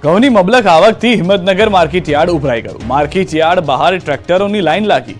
ઘઉંની મબલખ આવકથી Himmatnagar market yard ઉભરાઈ ગયું. Market yard બહાર ટ્રેક્ટરોની લાઈન લાગી.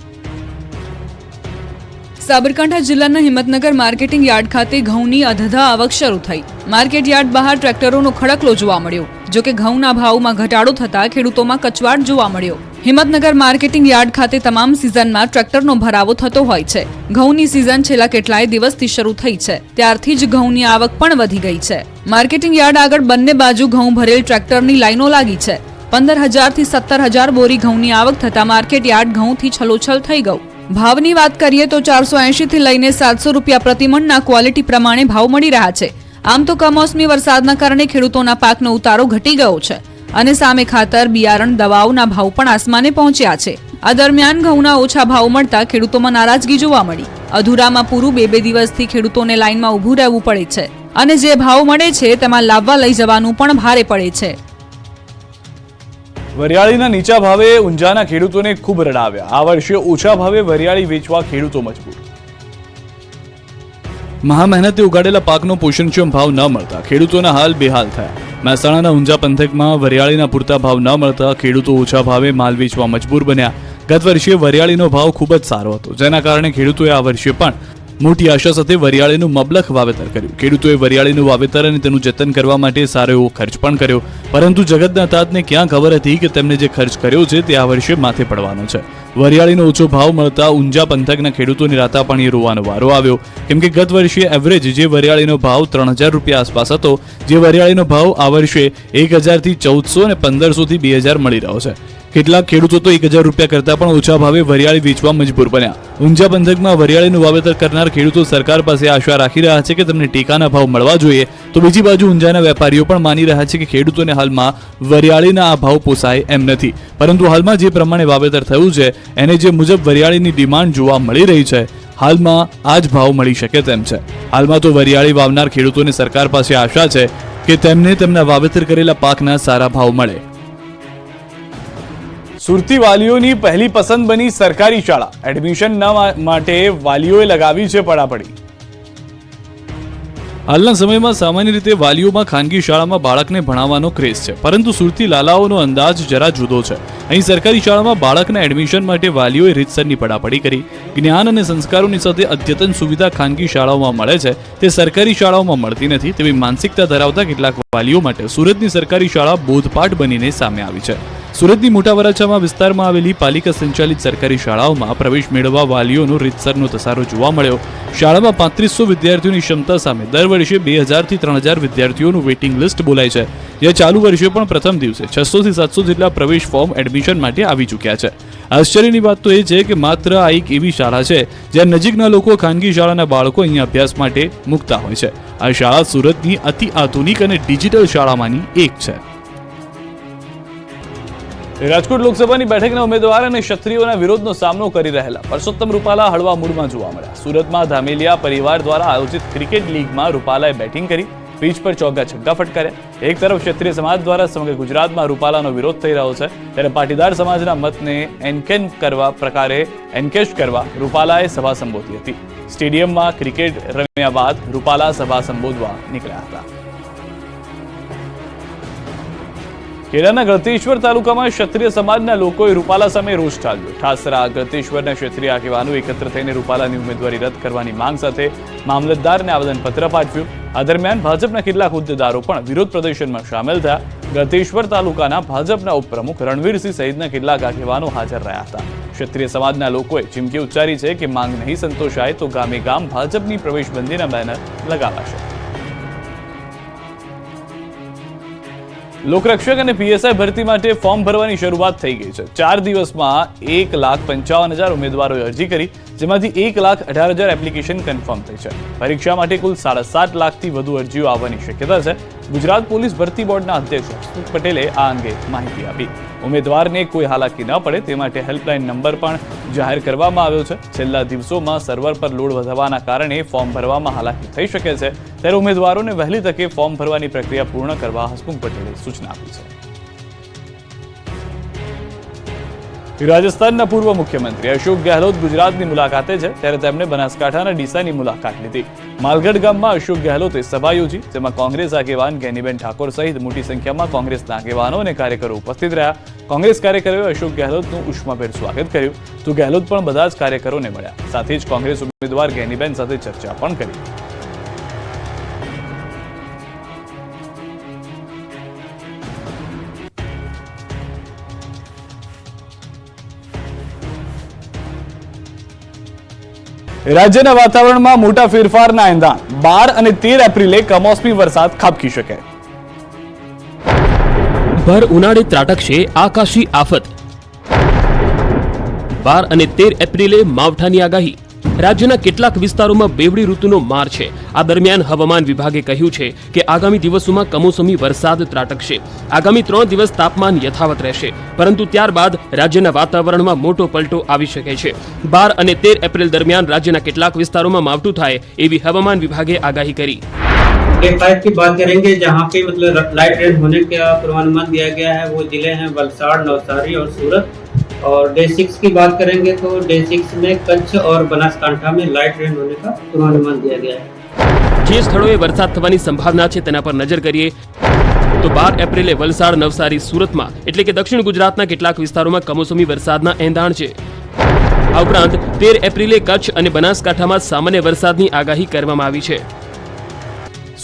સાબરકાંઠા જિલ્લાના હિંમતનગર માર્કેટિંગ યાર્ડ ખાતે ઘઉંની અધધા આવક શરૂ થઈ. માર્કેટ યાર્ડ બહાર ટ્રેક્ટરોનો ખડકલો જોવા મળ્યો. જો કે ઘઉંના ભાવમાં ઘટાડો થતા ખેડૂતોમાં કચવાટ જોવા મળ્યો. હિંમતનગર માર્કેટિંગ યાર્ડ ખાતે તમામ સિઝનમાં ટ્રેક્ટરનો ભરાવો થતો હોય છે. ઘઉંની સિઝન છેલ્લા કેટલાય દિવસથી શરૂ થઈ છે, ત્યારથી જ ઘઉંની આવક પણ વધી ગઈ છે. માર્કેટિંગ યાર્ડ આગળ બંને બાજુ ઘઉં ભરેલ ટ્રેક્ટરની લાઈનો લાગી છે. 15,000 થી 17,000 બોરી ઘઉંની આવક થતા માર્કેટ યાર્ડ ઘઉંથી છલોછલ થઈ ગયું. ભાવની વાત કરીએ તો 480 થી લઈને 700 રૂપિયા પ્રતિમણના ક્વોલિટી પ્રમાણે ભાવ મળી રહ્યા છે. આમ તો કમોસમી વરસાદના કારણે ખેડૂતોના પાકનો ઉતારો ઘટી ગયો છે અને સામે ખાતર, બિયારણ, દવાઓના ભાવ પણ આસમાને પહોંચ્યા છે. આ દરમિયાન ઘઉંના ઓછા ભાવ મળતા ખેડૂતોમાં નારાજગી જોવા મળી. અધૂરામાં પૂરું 2 દિવસથી ખેડૂતોને લાઈનમાં ઊભું રહેવું પડે છે અને જે ભાવ મળે છે તેમાં લાવવા લઈ જવાનું પણ ભારે પડે છે. વરિયાળીના નીચા ભાવે ઊંઝાના ખેડૂતોને ખૂબ રડાવ્યા. આ વર્ષે ઓછા ભાવે વરિયાળી વેચવા ખેડૂતો મજબૂર. મહા મહેનતે ઉગાડેલા પાકનો પોષણક્ષમ ભાવ ન મળતા ખેડૂતોના હાલ બેહાલ થયા. મહેસાણાના ઊંઝા પંથકમાં વરિયાળીના પૂરતા ભાવ ન મળતા ખેડૂતો ઓછા ભાવે માલ વેચવા મજબૂર બન્યા. ગત વર્ષે વરિયાળીનો ભાવ ખૂબ જ સારો હતો, જેના કારણે ખેડૂતોએ આ વર્ષે પણ મોટી આશા સાથે વરિયાળીનું મબલખ વાવેતર કર્યું. ખેડૂતોએ વરિયાળીનું વાવેતર અને તેનું જતન કરવા માટે સારો એવો ખર્ચ પણ કર્યો, પરંતુ જગતના તાતને ક્યાં ખબર હતી કે તેમને જે ખર્ચ કર્યો છે તે આ વર્ષે માથે પડવાનો છે. વરિયાળીનો ઓછો ભાવ મળતા ઊંઝા પંથકના ખેડૂતોની રાતાપાણીએ રોવાનો વારો આવ્યો, કેમ કે ગત વર્ષે એવરેજ જે વરિયાળીનો ભાવ 3,000 રૂપિયા આસપાસ હતો, જે વરિયાળીનો ભાવ આ વર્ષે 1,000 થી 1,400 અને 1,500 થી 2,000 મળી રહ્યો છે. કેટલાક ખેડૂતો તો 1,000 રૂપિયા કરતા પણ ઓછા ભાવે વરિયાળી વેચવા મજબૂર બન્યા. ઊંઝા પંથકમાં વરિયાળીનું વાવેતર કરનાર ખેડૂતો સરકાર પાસે આશા રાખી રહ્યા છે કે તેમને ટેકાના ભાવ મળવા જોઈએ, તો બીજી બાજુ ઊંઝાના વેપારીઓ પણ માની રહ્યા છે કે ખેડૂતોને હાલમાં વરિયાળીના આ ભાવ પોસાય એમ નથી. પરંતુ હાલમાં જે પ્રમાણે વાવેતર થયું છે એને જે મુજબ વરિયાળીની ડિમાન્ડ જોવા મળી રહી છે, હાલમાં આ જ ભાવ મળી શકે તેમ છે. હાલમાં તો વરિયાળી વાવનાર ખેડૂતોને સરકાર પાસે આશા છે કે તેમને તેમના વાવેતર કરેલા પાકના સારા ભાવ મળે. સુરતી વાલીઓની પહેલી પસંદ બની સરકારી શાળા. એડમિશન માટે વાલીઓએ લગાવી છે પડાપડી. હાલના સમયમાં સામાન્ય રીતે વાલીઓમાં ખાનગી શાળામાં બાળકને ભણાવવાનો ક્રેઝ છે, પરંતુ સુરતી લાલાઓનો અંદાજ જરા જુદો છે. અહીં સરકારી શાળામાં બાળકના એડમિશન માટે વાલીઓએ રીતસરની પડાપડી કરી. જ્ઞાન અને સંસ્કારોની સાથે અદ્યતન સુવિધા ખાનગી શાળાઓમાં મળે છે, તે સરકારી શાળાઓમાં મળતી નથી તેવી માનસિકતા ધરાવતા કેટલાક વાલીઓ માટે સુરતની સરકારી શાળા બોધપાઠ બનીને સામે આવી છે. સુરતની મોટા વરાછામાં વિસ્તારમાં આવેલી પાલિકા સંચાલિત સરકારી શાળાઓમાં પ્રવેશ મેળવવા વાલીઓનો રીતસરનો ધસારો જોવા મળ્યો. શાળામાં 3500 વિદ્યાર્થીઓની ક્ષમતા સામે દર વર્ષે 2,000 થી 3,000 વિદ્યાર્થીઓનું વેઇટિંગ લિસ્ટ બોલાય છે. જે ચાલુ વર્ષે પણ પ્રથમ દિવસે 600 થી 700 જેટલા પ્રવેશ ફોર્મ એડમિશન માટે આવી ચૂક્યા છે. આશ્ચર્યની વાત તો એ છે કે માત્ર આ એક એવી શાળા છે જ્યાં નજીકના લોકો ખાનગી શાળાના બાળકો અહીંયા અભ્યાસ માટે મૂકતા હોય છે. આ શાળા સુરતની અતિ આધુનિક અને ડિજિટલ શાળામાંની એક છે. રાજકોટ લોકસભાની બેઠકના ઉમેદવાર અને ક્ષત્રિયોના વિરોધનો સામનો કરી રહેલા પરસોત્તમ રૂપાલા હળવા મૂડમાં જોવા મળ્યા. સુરતમાં ધામેલિયા પરિવાર દ્વારા આયોજિત ક્રિકેટ લીગમાં રૂપાલાએ બેટિંગ કરી પીચ પર ચોગ્ગા છગ્ગા ફટકાર્યા. એક તરફ ક્ષત્રિય સમાજ દ્વારા સમગ્ર ગુજરાતમાં રૂપાલાનો વિરોધ થઈ રહ્યો છે, ત્યારે પાટીદાર સમાજના મતને એન્કેશ કરવા રૂપાલાએ સભા સંબોધી હતી. સ્ટેડિયમમાં ક્રિકેટ રમ્યા બાદ રૂપાલા સભા સંબોધવા નીકળ્યા હતા. ખેડાના ગળતેશ્વર તાલુકામાં ક્ષત્રિય સમાજના લોકોએ રૂપાલા સામે રોષ ઠાલવ્યો. ઠાસરા ગળતેશ્વરના ક્ષત્રિય આગેવાનો એકત્ર થઈને રૂપાલાની ઉમેદવારી રદ કરવાની માંગ સાથે મામલતદારને આવેદનપત્ર પાઠવ્યું. આ દરમિયાન ભાજપના કેટલાક હોદ્દેદારો પણ વિરોધ પ્રદર્શનમાં સામેલ થયા. ગળતેશ્વર તાલુકાના ભાજપના ઉપપ્રમુખ રણવીરસિંહ સહિતના કેટલાક આગેવાનો હાજર રહ્યા હતા. ક્ષત્રિય સમાજના લોકોએ ચીમકી ઉચ્ચારી છે કે માંગ નહીં સંતોષાય તો ગામે ગામ ભાજપની પ્રવેશબંધીના બેનર લગાવાશે. લોકરક્ષક અને પીએસઆઈ ભરતી માટે ફોર્મ ભરવાની શરૂઆત થઈ ગઈ છે. 4 દિવસમાં 1,55,000 ઉમેદવારોએ અરજી કરી, જેમાંથી 1,18,000 એપ્લિકેશન કન્ફર્મ થઈ છે. પરીક્ષા માટે કુલ 7.5 લાખથી વધુ અરજીઓ આવવાની શક્યતા છે. ગુજરાત પોલીસ ભરતી બોર્ડના અધ્યક્ષ હસમુખ પટેલે આ અંગે માહિતી આપી. ઉમેદવારને કોઈ હાલાકી ન પડે તે માટે હેલ્પલાઇન નંબર પણ જાહેર કરવામાં આવ્યો છે. છેલ્લા દિવસોમાં સર્વર પર લોડ વધવાના કારણે ફોર્મ ભરવામાં હાલાકી થઈ શકે છે, ત્યારે ઉમેદવારોને વહેલી તકે ફોર્મ ભરવાની પ્રક્રિયા પૂર્ણ કરવા હસમુખ પટેલે સૂચના આપી છે. રાજસ્થાનના પૂર્વ મુખ્યમંત્રી અશોક ગેહલોત ગુજરાતની મુલાકાતે છે, ત્યારે તેમણે બનાસકાંઠાના ડીસાની મુલાકાત લીધી. માલગઢ ગામમાં અશોક ગેહલોતે સભા યોજી, જેમાં કોંગ્રેસ આગેવાન ગેનીબેન ઠાકોર સહિત મોટી સંખ્યામાં કોંગ્રેસના આગેવાનો અને કાર્યકરો ઉપસ્થિત રહ્યા. કોંગ્રેસ કાર્યકરોએ અશોક ગેહલોતનું ઉષ્માભેર સ્વાગત કર્યું, તો ગેહલોત પણ બધા જ કાર્યકરોને મળ્યા. સાથે જ કોંગ્રેસ ઉમેદવાર ગેનીબેન સાથે ચર્ચા પણ કરી. રાજ્યના વાતાવરણમાં મોટા ફેરફારના એંધાણ. 12 અને 13 એપ્રિલે કમોસમી વરસાદ ખાબકી શકે. ભર ઉનાળે ત્રાટકશે આકાશી આફત. 12 અને 13 એપ્રિલે માવઠાની આગાહી. રાજ્યના કેટલાક વિસ્તારોમાં બેવડી ઋતુનો માર છે. આ દરમિયાન હવામાન વિભાગે કહ્યું છે કે આગામી દિવસોમાં કમોસમી વરસાદ ત્રાટકશે. આગામી 3 દિવસ તાપમાન યથાવત રહેશે, પરંતુ ત્યારબાદ રાજ્યના વાતાવરણમાં મોટો પલટો આવી શકે છે. 12 અને 13 એપ્રિલ દરમિયાન રાજ્યના કેટલાક વિસ્તારોમાં માવઠું થાય એવી હવામાન વિભાગે આગાહી કરી. डे 5 की बात करेंगे, जहाँ पे मतलब लाइट रेन होने का पूर्वानुमान दिया गया है, वो जिले हैं वलसाड़, नवसारी और सूरत. और डे 6 की बात करेंगे तो डे 6 में कच्छ और बनासकांठा में लाइट रेन होने का पूर्वानुमान दिया गया है. જે સ્થળોએ વરસાદ થવાની સંભાવના છે તેના પર નજર કરીએ તો 12 એપ્રિલે વલસાડ, નવસારી, સુરતમાં એટલે કે દક્ષિણ ગુજરાતના કેટલાક વિસ્તારોમાં કમોસમી વરસાદના એંધાણ છે. આ ઉપરાંત 13 એપ્રિલે કચ્છ અને બનાસકાંઠામાં સામાન્ય વરસાદની આગાહી કરવામાં આવી છે.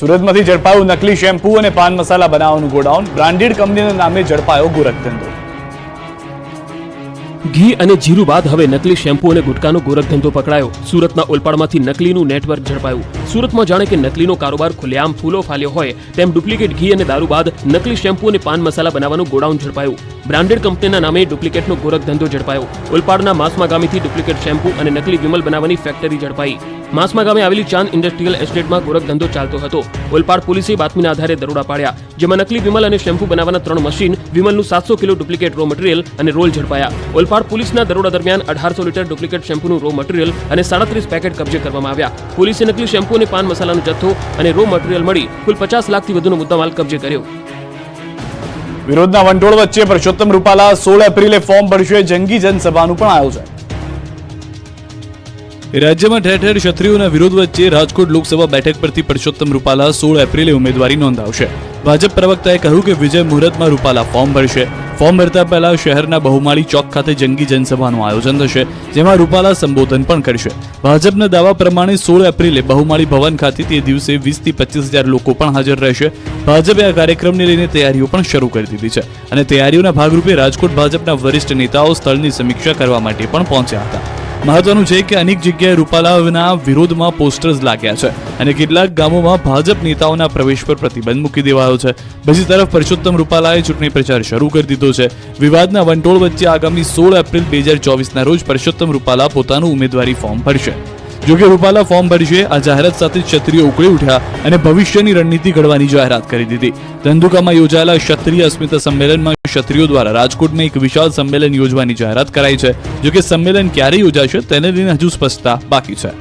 સુરતમાંથી ઝડપાયું નકલી શેમ્પૂ અને પાન મસાલા બનાવવાનું ગોડાઉન. બ્રાન્ડેડ કંપનીના નામે ઝડપાયો ગોરખધંધો. ઘી અને જીરું બાદ હવે નકલી શેમ્પૂ અને ગુટકાનો ગોરખધંધો પકડાયો. સુરતના ઓલપાડમાંથી નકલીનું નેટવર્ક ઝડપાયું. સુરતમાં જાણે કે નકલીનો કારોબાર ખુલ્લેઆમ ફૂલો ફાલ્યો હોય તેમ ડુપ્લિકેટ ઘી અને દારૂ બાદ નકલી શેમ્પૂ અને પાન મસાલા બનાવવાનું ગોડાઉન ઝડપાયું. બ્રાન્ડેડ કંપનીના નામે ડુપ્લિકેટનો ગોરખધંધો ઝડપાયો. ઓલપાડના માસમા ગામેથી ડુપ્લિકેટ શેમ્પૂ અને નકલી વિમલ બનાવવાની ફેક્ટરી ઝડપાઈ. માસમા ગામે આવેલી ચાંદ ઇન્ડસ્ટ્રીયલ એસ્ટેટમાં ગોરખધંધો ચાલતો હતો. ઓલપાડ પોલીસે બાતમીના આધારે દરોડા પાડ્યા, જેમાં નકલી વિમલ અને શેમ્પૂ બનાવવાના 3 મશીન, વિમલનું 700 કિલો ડુપ્લિકેટ રો મટીરીયલ અને રોલ ઝડપાયા. ઓલપાડ પોલીસના દરોડા દરમિયાન 1800 લીટર ડુપ્લિકેટ શેમ્પૂનું રો મટીરીયલ અને 37 પેકેટ કબજે કરવામાં આવ્યા. પોલીસે નકલી શેમ્પૂ અને પાન મસાલાનો જથ્થો અને રો મટીરીયલ મળી કુલ 50 લાખથી વધુનો મુદ્દામાલ કબજે કર્યો. વિરોધના વંટોળ વચ્ચે પરસોત્તમ રૂપાલા 16 એપ્રિલે ફોર્મ ભરશે. જંગી જનસભાનું પણ આયોજન. રાજ્યમાં ઠેર ઠેર ક્ષત્રિયોના વિરોધ વચ્ચે રાજકોટ લોકસભા બેઠક પરથી પરસોત્તમ રૂપાલા 16 એપ્રિલે ઉમેદવારી નોંધાવશે. ભાજપ પ્રવક્તાએ કહ્યું કે વિજય મુહૂર્તમાં રૂપાલા ફોર્મ ભરશે. ફોર્મ ભરતા પહેલા શહેરના બહુમાળી ચોક ખાતે જંગી જનસભાનું આયોજન થશે, જેમાં રૂપાલા સંબોધન પણ કરશે. ભાજપના દાવા પ્રમાણે 16 એપ્રિલે બહુમાળી ભવન ખાતે તે દિવસે 20 થી 25,000 લોકો પણ હાજર રહેશે. ભાજપે આ કાર્યક્રમને લઈને તૈયારીઓ પણ શરૂ કરી દીધી છે અને તૈયારીઓના ભાગરૂપે રાજકોટ ભાજપના વરિષ્ઠ નેતાઓ સ્થળની સમીક્ષા કરવા માટે પણ પહોંચ્યા હતા. મહત્વનું છે કે અનેક જગ્યાએ રૂપાલાના વિરોધમાં પોસ્ટર્સ લાગ્યા છે અને કેટલાક ગામોમાં ભાજપ નેતાઓના પ્રવેશ પર પ્રતિબંધ મૂકી દેવાયો છે. બીજી તરફ પરસોત્તમ રૂપાલાએ ચૂંટણી પ્રચાર શરૂ કરી દીધો છે. વિવાદના વંટોળ વચ્ચે આગામી 16 એપ્રિલ 2024ના રોજ પરસોત્તમ રૂપાલા પોતાનું ઉમેદવારી ફોર્મ ભરશે. જોકે રૂપાલા ફોર્મ ભરશે આ જાહેરાત સાથે ક્ષત્રિયો ઉકળી ઉઠ્યા અને ભવિષ્યની રણનીતિ ઘડવાની જાહેરાત કરી દીધી. ધંધુકામાં યોજાયેલા ક્ષત્રિય અસ્મિતા સંમેલનમાં ક્ષત્રિયો દ્વારા રાજકોટમાં એક વિશાળ સંમેલન યોજવાની જાહેરાત કરાઈ છે. જોકે સંમેલન ક્યારે યોજાશે તેને લઈને હજુ સ્પષ્ટતા બાકી છે.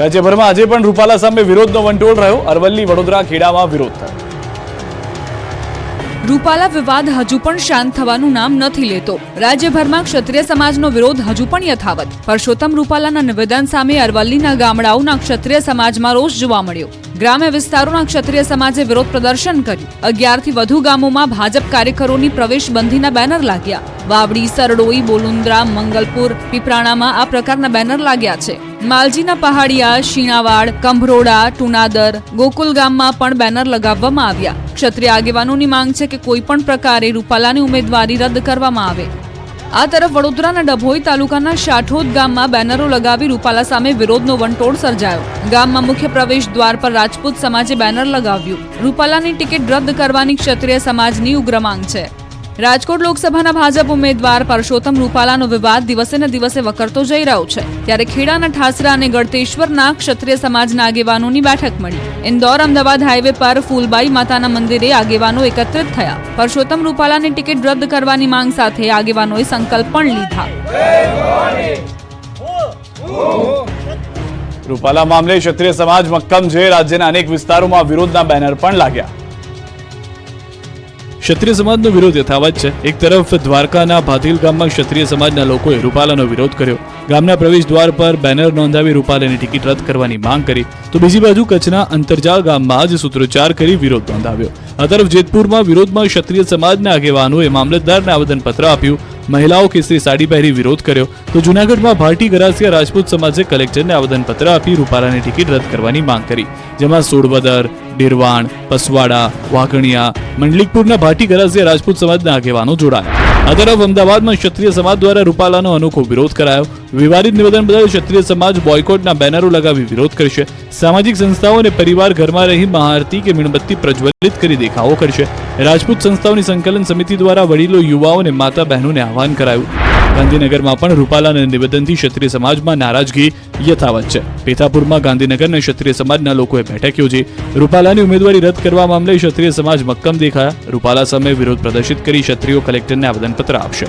રાજ્યભરમાં આજે પણ રૂપાલા સામે વિરોધનો વંટોળ રહ્યો. અરવલ્લી, વડોદરા, ખેડામાં વિરોધ થયો. રૂપાલા વિવાદ હજુ પણ શાંત થવાનું નામ નથી લેતો. રાજ્યભરમાં ક્ષત્રિય સમાજનો વિરોધ હજુ પણ યથાવત. પરસોત્તમ રૂપાલાના નિવેદન સામે અરવલ્લીના ગામડાઓના ક્ષત્રિય સમાજમાં રોષ જોવા મળ્યો. ગ્રામ્ય વિસ્તારોના ક્ષત્રિય સમાજે વિરોધ પ્રદર્શન કર્યું. 11 થી વધુ ગામોમાં ભાજપ કાર્યકરોની પ્રવેશબંધીના બેનર લાગ્યા. વાવડી, સરડોઈ, બોલુન્દ્રા, મંગલપુર, પીપરાણામાં આ પ્રકારના બેનર લાગ્યા છે. માલજીના પહાડિયા, શીણાવાડ, કંભરોડા, ટુનાદર, ગોકુલ ગામમાં પણ બેનર લગાવવામાં આવ્યા. ક્ષત્રિય આગેવાનોની માંગ છે કે કોઈ પણ પ્રકારે રૂપાલાની ઉમેદવારી રદ કરવામાં આવે. આ તરફ વડોદરાના ડભોઈ તાલુકાના શાઠોદ ગામમાં બેનરો લગાવી રૂપાલા સામે વિરોધનો વંટોળ સર્જાયો. ગામમાં મુખ્ય પ્રવેશ દ્વાર પર રાજપૂત સમાજે બેનર લગાવ્યું. રૂપાલાની ટિકિટ રદ કરવાની ક્ષત્રિય સમાજની ઉગ્ર માંગ છે. રાજકોટ લોકસભાના ભાજપ ઉમેદવાર પરસોત્તમ રૂપાલાનો વિવાદ દિવસે ને દિવસે વકરતો જઈ રહ્યો છે. ત્યારે ખેડાના ઠાસરા અને ગળતેશ્વરના ક્ષત્રિય સમાજના આગેવાનોની બેઠક મળી. ઇન્દોર અમદાવાદ હાઈવે પર ફૂલબાઈ માતાના મંદિરે આગેવાનો એકત્રિત થયા. પરસોત્તમ રૂપાલાની ટિકિટ રદ કરવાની માંગ સાથે આગેવાનોએ સંકલ્પ પણ લીધા. રૂપાલા મામલે ક્ષત્રિય સમાજ મક્કમ છે. રાજ્યના અનેક વિસ્તારોમાં વિરોધના બેનર પણ લાગ્યા. ક્ષત્રિય સમાજનો વિરોધ યથાવત છે. એક તરફ દ્વારકાના ભાતીલ ગામમાં ક્ષત્રિય સમાજના લોકોએ રૂપાલાનો વિરોધ કર્યો. ગામના પ્રવેશ દ્વાર પર બેનર નોંધાવી રૂપાલાની ટિકિટ રદ કરવાની માંગ કરી તો બીજી બાજુ કચ્છના અંતરજાળ ગામમાં જ સૂત્રોચ્ચાર કરી વિરોધ નોંધાવ્યો. આ તરફ જેતપુરમાં વિરોધમાં ક્ષત્રિય સમાજના આગેવાનોએ મામલતદારને આવેદનપત્ર આપ્યું. મહિલાઓ કેસરી સાડી પહેરી વિરોધ કર્યો તો જૂનાગઢમાં ભાટી ગરાસિયા રાજપૂત સમાજે કલેક્ટરને આવેદનપત્ર આપી રૂપાલાની ટિકિટ રદ કરવાની માંગ કરી, જેમાં સોડવદર, ડેરવાણ, પસવાડા, વાઘણિયા, મંડલિકપુરના ભાટી ગરાસિયા રાજપૂત સમાજના આગેવાનો જોડાયા. આ તરફ અમદાવાદમાં ક્ષત્રિય સમાજ દ્વારા રૂપાલાનો અનોખો વિરોધ કરાયો. વિવાદિત નિવેદન બદલ ક્ષત્રિય સમાજ બોયકોટના બેનરો લગાવી વિરોધ કરશે. સામાજિક સંસ્થાઓ અને પરિવાર ઘરમાં રહી મહાઆરતી કે મીણબત્તી પ્રજ્વલિત કરી દેખાવો કરશે. રાજપૂત સંસ્થાઓની સંકલન સમિતિ દ્વારા વડીલો, યુવાઓ અને માતા બહેનોને આહવાન કરાયું. ગાંધીનગરમાં પણ રૂપાલાના નિવેદનથી ક્ષત્રિય સમાજમાં નારાજગી યથાવત છે. પેથાપુરમાં ગાંધીનગરના ક્ષત્રિય સમાજના લોકોએ બેઠક યોજી. રૂપાલાની ઉમેદવારી રદ કરવા મામલે ક્ષત્રિય સમાજ મક્કમ દેખાયા. રૂપાલા સામે વિરોધ પ્રદર્શિત કરી ક્ષત્રિયો કલેક્ટરને આવેદનપત્ર આપશે.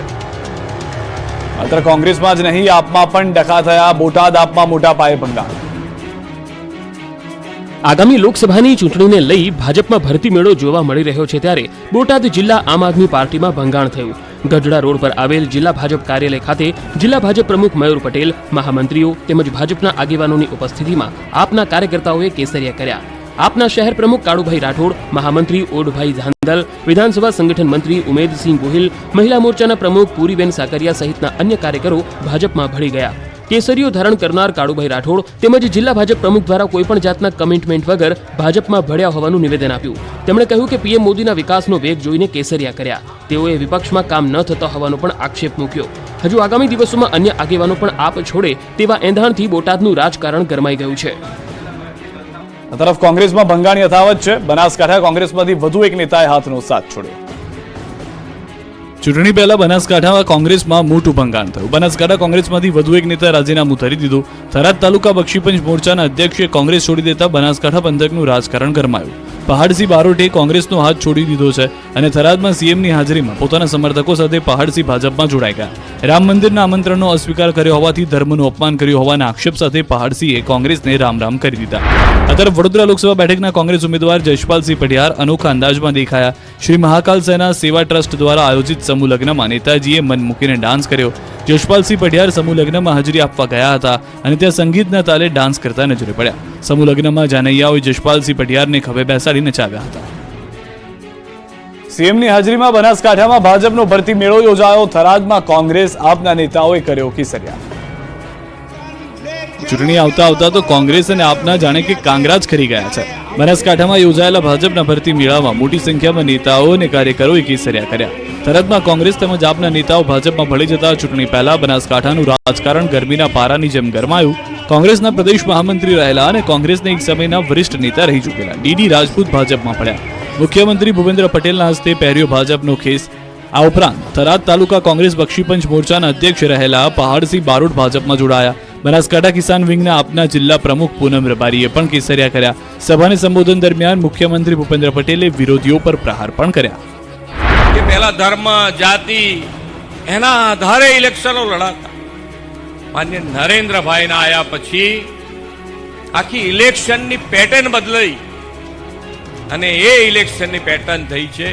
માત્ર કોંગ્રેસમાં જ નહીં, આપમાં પણ ડખા થયા. બોટાદ આપમાં મોટા પાયે ભંગાણ. આગામી લોકસભાની ચૂંટણીને લઈ ભાજપમાં ભરતી મેળો જોવા મળી રહ્યો છે ત્યારે બોટાદ જિલ્લા આમ આદમી પાર્ટીમાં ભંગાણ થયું. ગઢડા રોડ પર આવેલ જિલ્લા ભાજપ કાર્યાલય ખાતે જિલ્લા ભાજપ પ્રમુખ મયુર પટેલ, મહામંત્રીઓ તેમજ ભાજપના આગેવાનોની ઉપસ્થિતિમાં આપના કાર્યકર્તાઓએ કેસરિયા કર્યા. આપના શહેર પ્રમુખ કાળુભાઈ રાઠોડ, મહામંત્રી ઓઢભાઈ ધાંધલ, વિધાનસભા સંગઠન મંત્રી ઉમેદસિંહ ગોહિલ, મહિલા મોરચાના પ્રમુખ પૂરીબેન સાકરિયા સહિતના અન્ય કાર્યકરો ભાજપમાં ભળી ગયા. કેસરીઓ ધારણ કરનાર કાળુભાઈ રાઠોડ તેમજ જિલ્લા ભાજપ પ્રમુખ દ્વારા કોઈપણ જાતના કમિટમેન્ટ વગર ભાજપમાં ભળ્યા હોવાનું નિવેદન આપ્યું. તેમણે કહ્યું કે પીએમ મોદીના વિકાસનો વેગ જોઈને કેસરિયા કર્યા. તેઓએ વિપક્ષમાં કામ ન થતા હોવાનો પણ આક્ષેપ મૂક્યો. હજુ આગામી દિવસોમાં અન્ય આગેવાનો પણ આપ છોડે તેવા એંધાણથી બોટાદનું રાજકારણ ગરમાઈ ગયું છે. આ તરફ કોંગ્રેસમાં ભંગાણ યથાવત છે. બનાસકાંઠા કોંગ્રેસમાંથી વધુ એક નેતાએ હાથનો સાથ છોડ્યો. ચૂંટણી પહેલા બનાસકાંઠામાં કોંગ્રેસમાં મોટું ભંગાણ થયું. બનાસકાંઠા કોંગ્રેસમાંથી વધુ એક નેતા રાજીનામું ધરી દીધું. થરાદ તાલુકા બક્ષીપંચ મોરચાના અધ્યક્ષે કોંગ્રેસ છોડી દેતા બનાસકાંઠા પંથકનું રાજકારણ ગરમાયું. પહાડસિંહ બારોટે કોંગ્રેસનો હાથ છોડી દીધો છે અને થરાદમાં સીએમની હાજરીમાં પોતાના સમર્થકો સાથે પહાડસિંહ ભાજપમાં જોડાઈ ગયા. રામ મંદિરના આમંત્રણનો અસ્વીકાર કર્યો હોવાથી ધર્મનું અપમાન કર્યું હોવાના આક્ષેપ સાથે પહાડસિંહે કોંગ્રેસને રામ રામ કરી દીધા. આ તરફ વડોદરા લોકસભા બેઠકના કોંગ્રેસ ઉમેદવાર જયપાલસિંહ પઢિયાર અનોખા અંદાજમાં દેખાયા. શ્રી મહાકાલ સેના સેવા ટ્રસ્ટ દ્વારા આયોજિત સમૂહ લગ્નમાં નેતાજીએ મન મૂકીને ડાન્સ કર્યો. જયપાલસિંહ પઢિયાર સમૂહ લગ્નમાં હાજરી આપવા ગયા હતા અને ત્યાં સંગીતના તાલે ડાન્સ કરતા નજરે પડ્યા. સમૂહ લગ્નમાં જાનૈયાઓએ જયપાલસિંહ પઢિયારને ખભે બેસાડી નચાવ્યા હતા. સીએમની હાજરીમાં બનાસકાંઠામાં ભાજપનો ભરતી મેળો યોજાયો. થરાદમાં કોંગ્રેસ આપના નેતાઓએ કર્યો કેસરિયા. ચૂંટણી આવતા આવતા તો કોંગ્રેસ અને આપના જાણે કે કાંગરા જ ખરી ગયા છે. બનાસકાંઠામાં યોજાયેલા ભાજપના ભરતી મેળામાં મોટી સંખ્યામાં નેતાઓ અને કાર્યકરોએ કેસરિયા કર્યા. થરાદમાં કોંગ્રેસ તેમજ આપના નેતાઓ ભાજપમાં ભળી જતા ચૂંટણી પહેલા બનાસકાંઠાનું રાજકારણ ગરમીના પારાની જેમ ગરમાયું. કોંગ્રેસના પ્રદેશ મહામંત્રી રહેલા અને કોંગ્રેસના એક સમયના વરિષ્ઠ નેતા રહી ચૂકેલા ડીડી રાજપૂત ભાજપમાં પડ્યા. મુખ્યમંત્રી ભૂપેન્દ્ર પટેલના હસ્તે પહેર્યો ભાજપનો ખેસ. આ ઉપરાંત થરાદ તાલુકા કોંગ્રેસ બક્ષીપંચ મોરચાના અધ્યક્ષ રહેલા પહાડસિંહ બારોટ ભાજપમાં જોડાયા. બનાસકાંઠા કિસાન વિંગના આપના જિલ્લા પ્રમુખ પૂનમ રબારીએ પણ કેસરિયા કર્યા. સભાને સંબોધન દરમિયાન મુખ્યમંત્રી ભૂપેન્દ્ર પટેલે વિરોધીઓ પર પ્રહાર પણ કર્યા. પહેલા ધર્મ, જાતિ એના આધારે ઇલેક્શનો લડાતા. માન્ય નરેન્દ્રભાઈના આયા પછી આખી ઇલેક્શનની પેટર્ન બદલાઈ અને એ ઇલેક્શનની પેટર્ન થઈ છે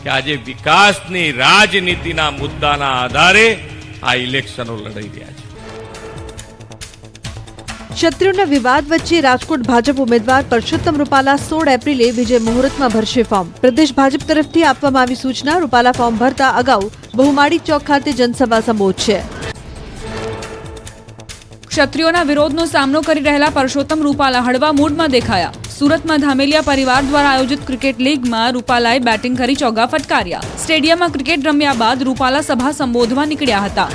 કે આજે વિકાસની રાજનીતિના મુદ્દાના આધારે આ ઇલેક્શનો લડાઈ રહ્યા છે. ક્ષત્રિયોના વિવાદ વચ્ચે રાજકોટ ભાજપ ઉમેદવાર પરસોત્તમ રૂપાલા 16 એપ્રિલે વિજય મુહૂર્તમાં ભરશે ફોર્મ. પ્રદેશ ભાજપ તરફથી આપવામાં આવી સૂચના. રૂપાલા ફોર્મ ભરતા અગાઉ બહુમાળી ચોક ખાતે જનસભા સંબોધશે. ક્ષત્રિયોના વિરોધનો સામનો કરી રહેલા પરસોત્તમ રૂપાલા હળવા મૂડમાં દેખાયા. સુરતમાં ધામેલિયા પરિવાર દ્વારા આયોજિત ક્રિકેટ લીગમાં રૂપાલાએ બેટિંગ કરી ચોગ્ગા ફટકાર્યા. સ્ટેડિયમમાં ક્રિકેટ રમ્યા બાદ રૂપાલા સભા સંબોધવા નીકળ્યા હતા.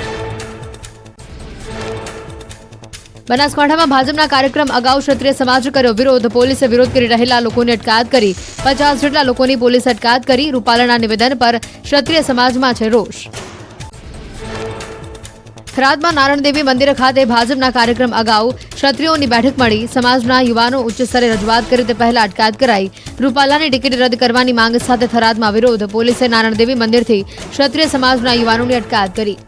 બનાસકાંઠામાં ભાજપના કાર્યક્રમ અગાઉ ક્ષત્રિય સમાજે કર્યો વિરોધ. પોલીસે વિરોધ કરી રહેલા લોકોની અટકાયત કરી. 50 જેટલા લોકોની પોલીસે અટકાયત કરી. રૂપાલાના નિવેદન પર ક્ષત્રિય સમાજમાં છે રોષ. થરાદમાં નારાયણદેવી મંદિર ખાતે ભાજપના કાર્યક્રમ અગાઉ ક્ષત્રિયોની બેઠક મળી. સમાજના યુવાનો ઉચ્ચ સ્તરે રજૂઆત કરી તે પહેલા અટકાયત કરાઈ. રૂપાલાની ટિકિટ રદ કરવાની માંગ સાથે થરાદમાં વિરોધ. પોલીસે નારાયણદેવી મંદિરથી ક્ષત્રિય સમાજના યુવાનોની અટકાયત કરી.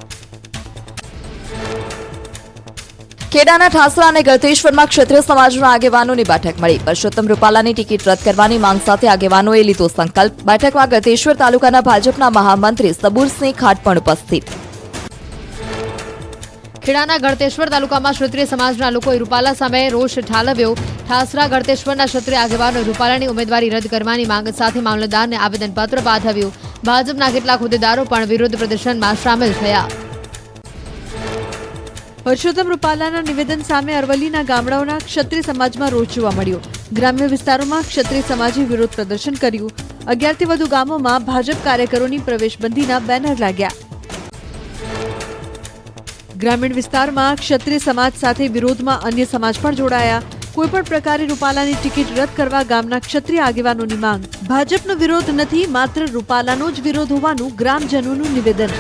ખેડાના ઠાસરા અને ગળતેશ્વરમાં ક્ષત્રિય સમાજના આગેવાનોની બેઠક મળી. પરસોત્તમ રૂપાલાની ટિકિટ રદ કરવાની માંગ સાથે આગેવાનોએ લીધો સંકલ્પ. બેઠકમાં ગળતેશ્વર તાલુકાના ભાજપના મહામંત્રી સબુરસિંહ ખાટ પણ ઉપસ્થિત. ખેડાના ગળતેશ્વર તાલુકામાં ક્ષત્રિય સમાજના લોકોએ રૂપાલા સામે રોષ ઠાલવ્યો. ઠાસરા ગળતેશ્વરના ક્ષત્રિય આગેવાનોએ રૂપાલાની ઉમેદવારી રદ કરવાની માંગ સાથે મામલતદારને આવેદનપત્ર પાઠવ્યું. ભાજપના કેટલાક હોદ્દેદારો પણ વિરોધ પ્રદર્શનમાં સામેલ થયા. પરસોત્તમ રૂપાલાના નિવેદન સામે અરવલ્લીના ગામડાઓના ક્ષત્રિય સમાજમાં રોષ જોવા મળ્યો. ગ્રામ્ય વિસ્તારોમાં ક્ષત્રિય સમાજે વિરોધ પ્રદર્શન કર્યું. 11થી વધુ ગામોમાં ભાજપ કાર્યકરોની પ્રવેશબંધીના બેનર લાગ્યા. ગ્રામીણ વિસ્તારમાં ક્ષત્રિય સમાજ સાથે વિરોધમાં અન્ય સમાજ પણ જોડાયા. કોઈપણ પ્રકારે રૂપાલાની ટિકિટ રદ કરવા ગામના ક્ષત્રિય આગેવાનોની માંગ. ભાજપનો વિરોધ નથી, માત્ર રૂપાલાનો જ વિરોધ હોવાનું ગ્રામજનોનું નિવેદન.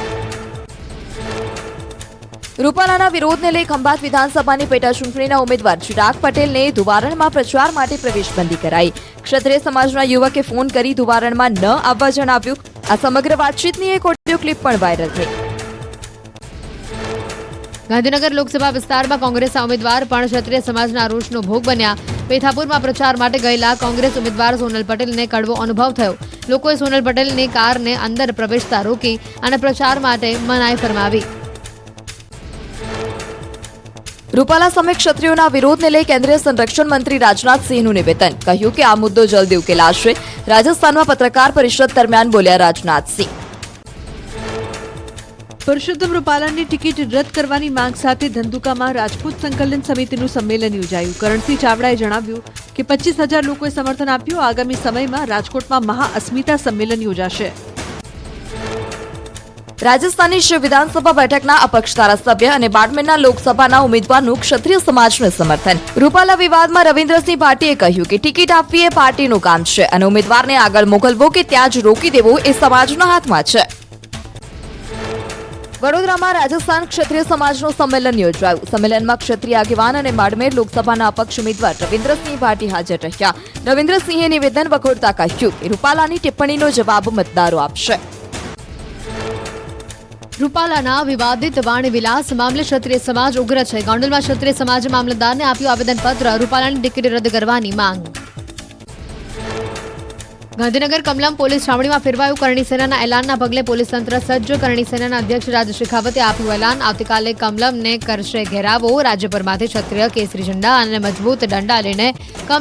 રૂપાલાના વિરોધને લઈ ખંભાત વિધાનસભાની પેટા ચૂંટણીના ઉમેદવાર ચિરાગ પટેલને ધુવારણમાં પ્રચાર માટે પ્રવેશબંધી કરાઈ. ક્ષત્રિય સમાજના યુવકે ફોન કરી ધુવારણમાં ન આવવા જણાવ્યું. આ સમગ્ર વાતચીતની એક ઓડિયો ક્લિપ પણ વાયરલ થઈ. ગાંધીનગર લોકસભા વિસ્તારમાં કોંગ્રેસના ઉમેદવાર પણ ક્ષત્રિય સમાજના રોષનો ભોગ બન્યા. પેથાપુરમાં પ્રચાર માટે ગયેલા કોંગ્રેસ ઉમેદવાર સોનલ પટેલને કડવો અનુભવ થયો. લોકોએ સોનલ પટેલની કારને અંદર પ્રવેશતા રોકી અને પ્રચાર માટે મનાઈ ફરમાવી. રૂપાલા સામે ક્ષત્રિયોના વિરોધને લઈ કેન્દ્રીય સંરક્ષણ મંત્રી રાજનાથસિંહનું નિવેદન. કહ્યું કે આ મુદ્દો જલ્દી ઉકેલાશે. રાજસ્થાનમાં પત્રકાર પરિષદ દરમિયાન બોલ્યા રાજનાથસિંહ. પરસોત્તમ રૂપાલાની ટિકિટ રદ કરવાની માંગ સાથે ધંધુકામાં રાજપૂત સંકલન સમિતિનું સંમેલન યોજાયું. કરણસિંહ ચાવડાએ જણાવ્યું કે 25,000 લોકોએ સમર્થન આપ્યું. આગામી સમયમાં રાજકોટમાં મહાઅસ્મિતા સંમેલન યોજાશે. રાજસ્થાનની શિવ વિધાનસભા બેઠકના અપક્ષ ધારાસભ્ય અને બાડમેરના લોકસભાના ઉમેદવારનું ક્ષત્રિય સમાજનું સમર્થન. રૂપાલા વિવાદમાં રવિન્દ્રસિંહ ભાટીએ કહ્યું કે ટિકિટ આપવી એ પાર્ટીનું કામ છે અને ઉમેદવારને આગળ મોકલવો કે ત્યાં જ રોકી દેવો એ સમાજના હાથમાં છે. વડોદરામાં રાજસ્થાન ક્ષત્રિય સમાજનું સંમેલન યોજાયું. સંમેલનમાં ક્ષત્રિય આગેવાન અને બાડમેર લોકસભાના અપક્ષ ઉમેદવાર રવિન્દ્રસિંહ ભાટી હાજર રહ્યા. રવિન્દ્રસિંહે નિવેદન વખોડતા કહ્યું કે રૂપાલાની ટિપ્પણીનો જવાબ મતદારો આપશે. રૂપાલાના વિવાદિત વાણી વિલાસ મામલે ક્ષત્રિય સમાજ ઉગ્ર છે. ગોંડલમાં ક્ષત્રિય સમાજે મામલતદારને આપ્યું આવેદનપત્ર. રૂપાલાની ટિકિટ રદ કરવાની માંગ. ગાંધીનગર કમલમ પોલીસ છાવણીમાં ફેરવાયું. કરણી સેનાના એલાનના પગલે પોલીસ તંત્ર સજ્જ. કરણી સેનાના અધ્યક્ષ રાજ શેખાવતે આપ્યું એલાન. આવતીકાલે કમલમને કરશે ઘેરાવો. રાજ્યભરમાંથી ક્ષત્રિય કેસરી ઝંડા અને મજબૂત દંડા લઈને કમલમ